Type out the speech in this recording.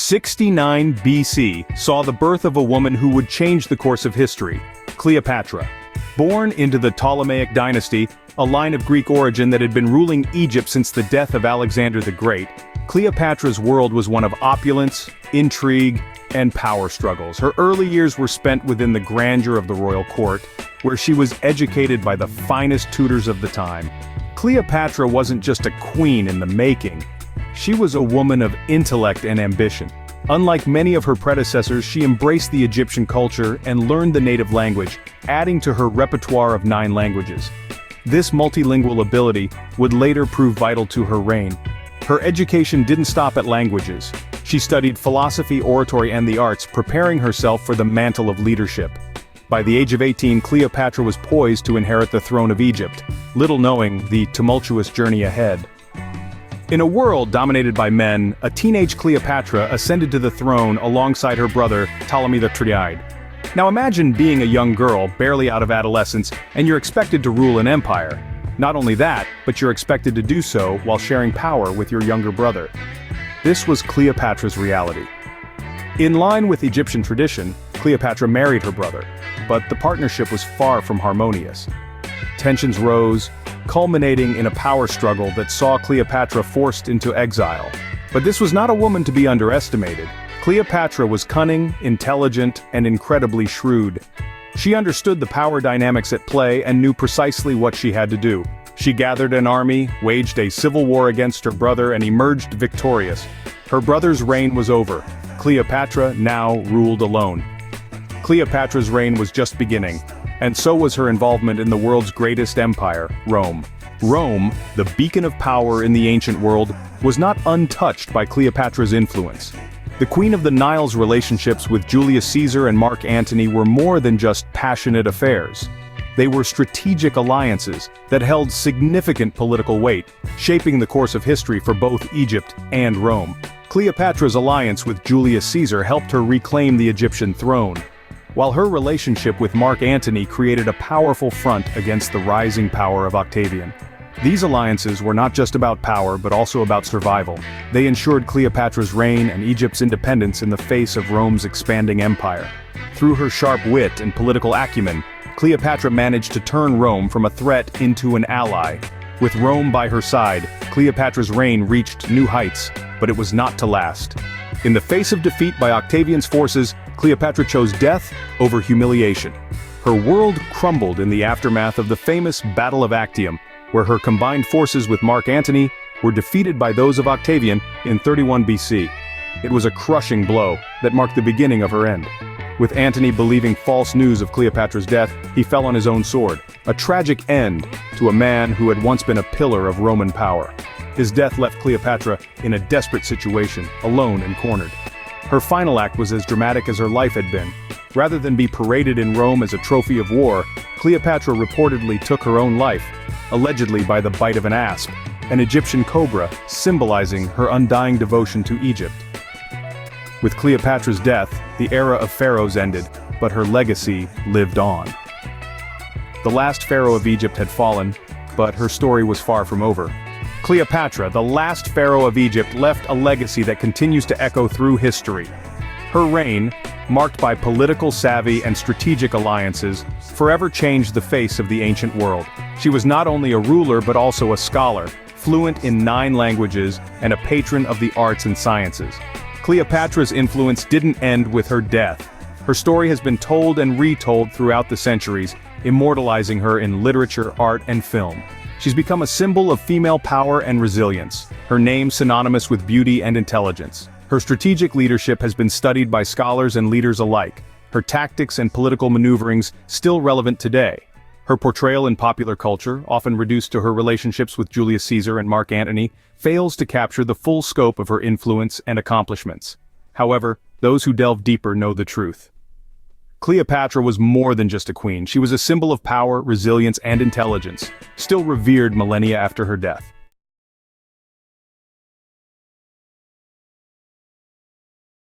69 BC saw the birth of a woman who would change the course of history, Cleopatra. Born into the Ptolemaic dynasty, a line of Greek origin that had been ruling Egypt since the death of Alexander the Great, Cleopatra's world was one of opulence, intrigue, and power struggles. Her early years were spent within the grandeur of the royal court, where she was educated by the finest tutors of the time. Cleopatra wasn't just a queen in the making. She was a woman of intellect and ambition. Unlike many of her predecessors, she embraced the Egyptian culture and learned the native language, adding to her repertoire of 9 languages. This multilingual ability would later prove vital to her reign. Her education didn't stop at languages. She studied philosophy, oratory, and the arts, preparing herself for the mantle of leadership. By the age of 18, Cleopatra was poised to inherit the throne of Egypt, little knowing the tumultuous journey ahead. In a world dominated by men, a teenage Cleopatra ascended to the throne alongside her brother, Ptolemy III. Now imagine being a young girl, barely out of adolescence, and you're expected to rule an empire. Not only that, but you're expected to do so while sharing power with your younger brother. This was Cleopatra's reality. In line with Egyptian tradition, Cleopatra married her brother, but the partnership was far from harmonious. Tensions rose, culminating in a power struggle that saw Cleopatra forced into exile. But this was not a woman to be underestimated. Cleopatra was cunning, intelligent, and incredibly shrewd. She understood the power dynamics at play and knew precisely what she had to do. She gathered an army, waged a civil war against her brother, and emerged victorious. Her brother's reign was over. Cleopatra now ruled alone. Cleopatra's reign was just beginning, and so was her involvement in the world's greatest empire, Rome. Rome, the beacon of power in the ancient world, was not untouched by Cleopatra's influence. The Queen of the Nile's relationships with Julius Caesar and Mark Antony were more than just passionate affairs. They were strategic alliances that held significant political weight, shaping the course of history for both Egypt and Rome. Cleopatra's alliance with Julius Caesar helped her reclaim the Egyptian throne, while her relationship with Mark Antony created a powerful front against the rising power of Octavian. These alliances were not just about power but also about survival. They ensured Cleopatra's reign and Egypt's independence in the face of Rome's expanding empire. Through her sharp wit and political acumen, Cleopatra managed to turn Rome from a threat into an ally. With Rome by her side, Cleopatra's reign reached new heights, but it was not to last. In the face of defeat by Octavian's forces, Cleopatra chose death over humiliation. Her world crumbled in the aftermath of the famous Battle of Actium, where her combined forces with Mark Antony were defeated by those of Octavian in 31 BC. It was a crushing blow that marked the beginning of her end. With Antony believing false news of Cleopatra's death, he fell on his own sword, a tragic end to a man who had once been a pillar of Roman power. His death left Cleopatra in a desperate situation, alone and cornered. Her final act was as dramatic as her life had been. Rather than be paraded in Rome as a trophy of war, Cleopatra reportedly took her own life, allegedly by the bite of an asp, an Egyptian cobra symbolizing her undying devotion to Egypt. With Cleopatra's death, the era of pharaohs ended, but her legacy lived on. The last pharaoh of Egypt had fallen, but her story was far from over. Cleopatra, the last pharaoh of Egypt, left a legacy that continues to echo through history. Her reign, marked by political savvy and strategic alliances, forever changed the face of the ancient world. She was not only a ruler but also a scholar, fluent in 9 languages and a patron of the arts and sciences. Cleopatra's influence didn't end with her death. Her story has been told and retold throughout the centuries, immortalizing her in literature, art, and film. She's become a symbol of female power and resilience, her name synonymous with beauty and intelligence. Her strategic leadership has been studied by scholars and leaders alike, her tactics and political maneuverings still relevant today. Her portrayal in popular culture, often reduced to her relationships with Julius Caesar and Mark Antony, fails to capture the full scope of her influence and accomplishments. However, those who delve deeper know the truth. Cleopatra was more than just a queen. She was a symbol of power, resilience, and intelligence, still revered millennia after her death.